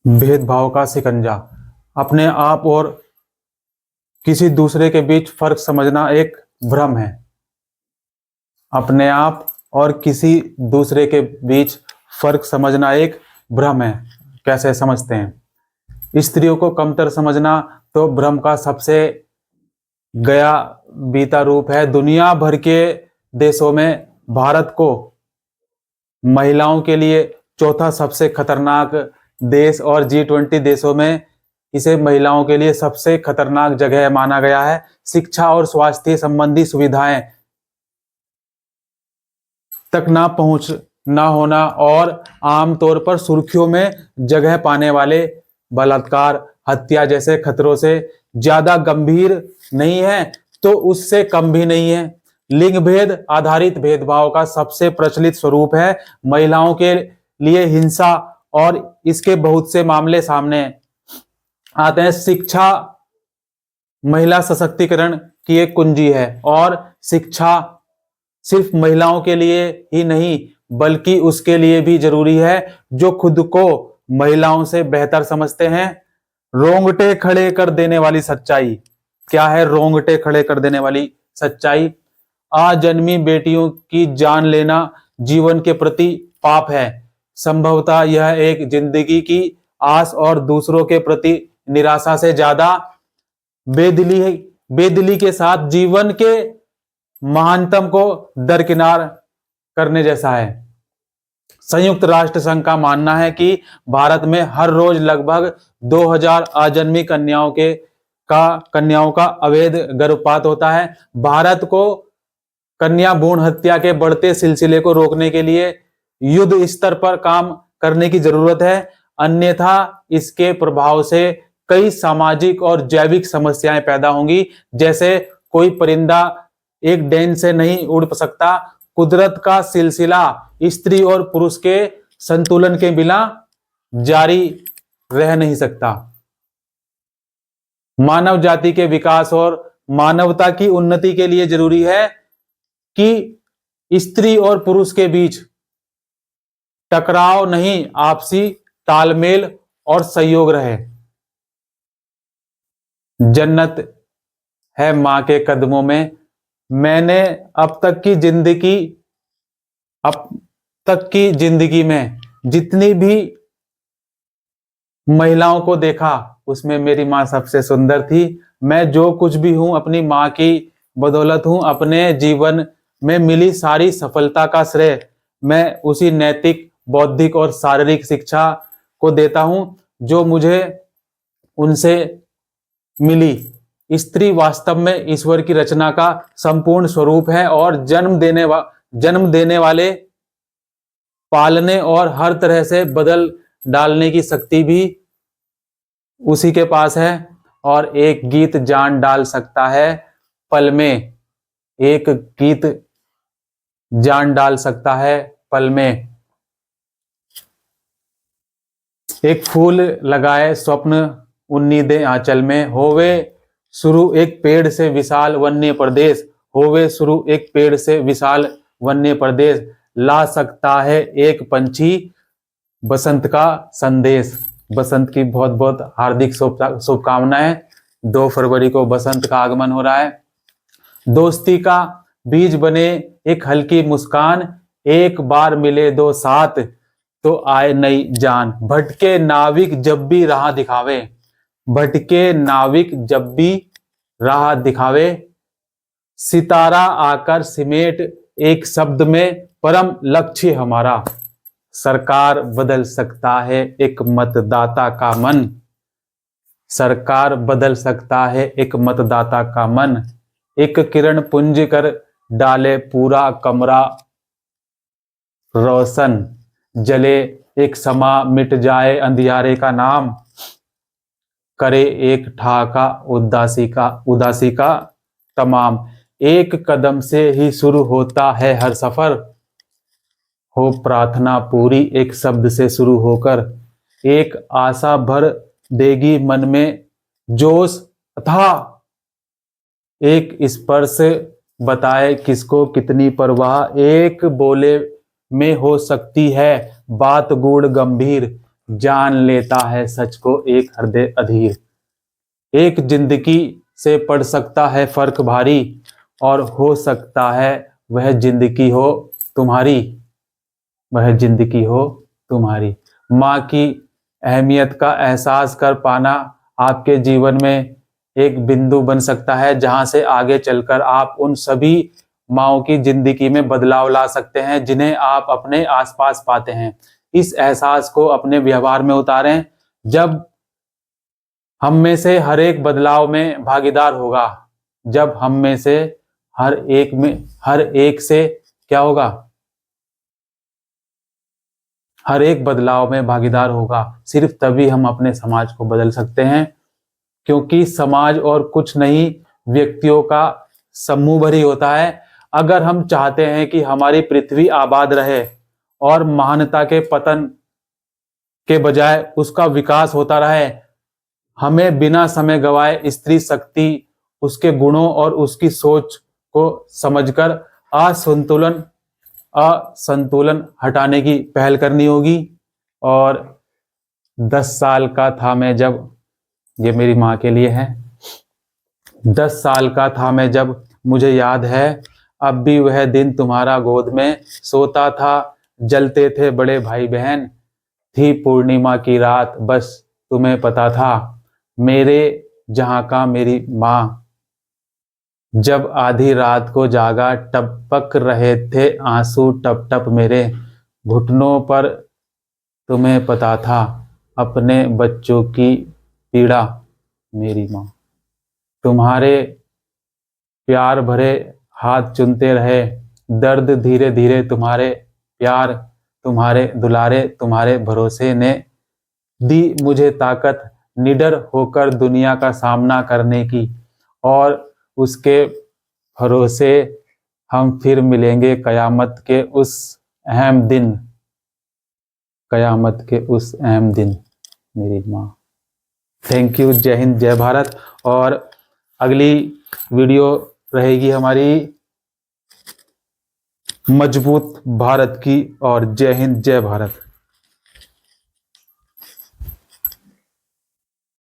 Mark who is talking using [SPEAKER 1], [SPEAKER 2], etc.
[SPEAKER 1] भेदभाव का शिकंजा। अपने आप और किसी दूसरे के बीच फर्क समझना एक भ्रम है। अपने आप और किसी दूसरे के बीच फर्क समझना एक भ्रम है। कैसे समझते हैं? स्त्रियों को कमतर समझना तो भ्रम का सबसे गया बीता रूप है। दुनिया भर के देशों में भारत को महिलाओं के लिए चौथा सबसे खतरनाक देश और G20 देशों में इसे महिलाओं के लिए सबसे खतरनाक जगह माना गया है। शिक्षा और स्वास्थ्य संबंधी सुविधाएं तक ना पहुंच ना होना और आमतौर पर सुर्खियों में जगह पाने वाले बलात्कार, हत्या जैसे खतरों से ज्यादा गंभीर नहीं है तो उससे कम भी नहीं है। लिंग भेद आधारित भेदभाव का सबसे प्रचलित स्वरूप है महिलाओं के लिए हिंसा और इसके बहुत से मामले सामने आते हैं। शिक्षा महिला सशक्तिकरण की एक कुंजी है और शिक्षा सिर्फ महिलाओं के लिए ही नहीं बल्कि उसके लिए भी जरूरी है जो खुद को महिलाओं से बेहतर समझते हैं। रोंगटे खड़े कर देने वाली सच्चाई क्या है? रोंगटे खड़े कर देने वाली सच्चाई, आजन्मी बेटियों की जान लेना जीवन के प्रति पाप है। संभवतः यह एक जिंदगी की आस और दूसरों के प्रति निराशा से ज्यादा बेदिली के साथ जीवन के महानतम को दरकिनार करने जैसा है। संयुक्त राष्ट्र संघ का मानना है कि भारत में हर रोज लगभग 2000 अजन्मी कन्याओं का अवैध गर्भपात होता है। भारत को कन्या भ्रूण हत्या के बढ़ते सिलसिले को रोकने के लिए युद्ध स्तर पर काम करने की जरूरत है, अन्यथा इसके प्रभाव से कई सामाजिक और जैविक समस्याएं पैदा होंगी। जैसे कोई परिंदा एक डेन से नहीं उड़ सकता, कुदरत का सिलसिला स्त्री और पुरुष के संतुलन के बिना जारी रह नहीं सकता। मानव जाति के विकास और मानवता की उन्नति के लिए जरूरी है कि स्त्री और पुरुष के बीच टकराव नहीं, आपसी तालमेल और सहयोग रहे। जन्नत है मां के कदमों में। मैंने अब तक की जिंदगी में जितनी भी महिलाओं को देखा उसमें मेरी मां सबसे सुंदर थी। मैं जो कुछ भी हूं अपनी मां की बदौलत हूं। अपने जीवन में मिली सारी सफलता का श्रेय मैं उसी नैतिक, बौद्धिक और शारीरिक शिक्षा को देता हूं जो मुझे उनसे मिली। स्त्री वास्तव में ईश्वर की रचना का संपूर्ण स्वरूप है और जन्म देने वाले, पालने और हर तरह से बदल डालने की शक्ति भी उसी के पास है। और एक गीत जान डाल सकता है पल में, एक गीत जान डाल सकता है पल में। एक फूल लगाए स्वप्न उन्नीदे आंचल में, होवे शुरू एक पेड़ से विशाल वन्य प्रदेश, होवे शुरू एक पेड़ से विशाल वन्य प्रदेश, ला सकता है एक पंछी बसंत का संदेश। बसंत की बहुत बहुत हार्दिक शुभकामनाएं। 2 फरवरी को बसंत का आगमन हो रहा है। दोस्ती का बीज बने एक हल्की मुस्कान, एक बार मिले दो साथ तो आए नई जान। भटके नाविक जब भी राह दिखावे, भटके नाविक जब भी राह दिखावे, सितारा आकर सिमेट एक शब्द में परम लक्ष्य हमारा। सरकार बदल सकता है एक मतदाता का मन, सरकार बदल सकता है एक मतदाता का मन, एक किरण पुंज कर डाले पूरा कमरा रोशन, जले एक समा मिट जाए अंधियारे का नाम, करे एक ठाका उदासी का तमाम। एक कदम से ही शुरू होता है हर सफर, हो प्रार्थना पूरी एक शब्द से शुरू होकर, एक आशा भर देगी मन में जोश था, एक स्पर्श बताए किसको कितनी परवाह, एक बोले में हो सकती है बात गूढ़ गंभीर, जान लेता है सच को एक हृदय अधीर। एक जिंदगी से पड़ सकता है फर्क भारी, और हो सकता है वह जिंदगी हो तुम्हारी, वह जिंदगी हो तुम्हारी। माँ की अहमियत का एहसास कर पाना आपके जीवन में एक बिंदु बन सकता है, जहां से आगे चलकर आप उन सभी माँओं की जिंदगी में बदलाव ला सकते हैं जिन्हें आप अपने आसपास पाते हैं। इस एहसास को अपने व्यवहार में उतारें। जब हम में से हर एक बदलाव में भागीदार होगा, जब हम में से हर एक से क्या होगा, हर एक बदलाव में भागीदार होगा, सिर्फ तभी हम अपने समाज को बदल सकते हैं। क्योंकि समाज और कुछ नहीं, व्यक्तियों का समूह भरी होता है। अगर हम चाहते हैं कि हमारी पृथ्वी आबाद रहे और महानता के पतन के बजाय उसका विकास होता रहे, हमें बिना समय गवाए स्त्री शक्ति, उसके गुणों और उसकी सोच को समझकर असंतुलन हटाने की पहल करनी होगी। और 10 साल का था मैं जब, ये मेरी माँ के लिए है, 10 साल का था मैं जब, मुझे याद है अब भी वह दिन, तुम्हारा गोद में सोता था, जलते थे बड़े भाई बहन, थी पूर्णिमा की रात, बस तुम्हें पता था, मेरे जहां का मेरी माँ। जब आधी रात को जागा, टपक रहे थे आंसू टप टप मेरे घुटनों पर, तुम्हें पता था अपने बच्चों की पीड़ा, मेरी माँ। तुम्हारे प्यार भरे हाथ चुनते रहे, दर्द धीरे धीरे तुम्हारे प्यार, तुम्हारे दुलारे, तुम्हारे भरोसे ने दी मुझे ताकत, निडर होकर दुनिया का सामना करने की। और उसके भरोसे हम फिर मिलेंगे कयामत के उस अहम दिन, कयामत के उस अहम दिन, मेरी माँ। Thank you. जय हिंद, जय भारत। और अगली वीडियो रहेगी हमारी मजबूत भारत की। और जय हिंद, जय भारत।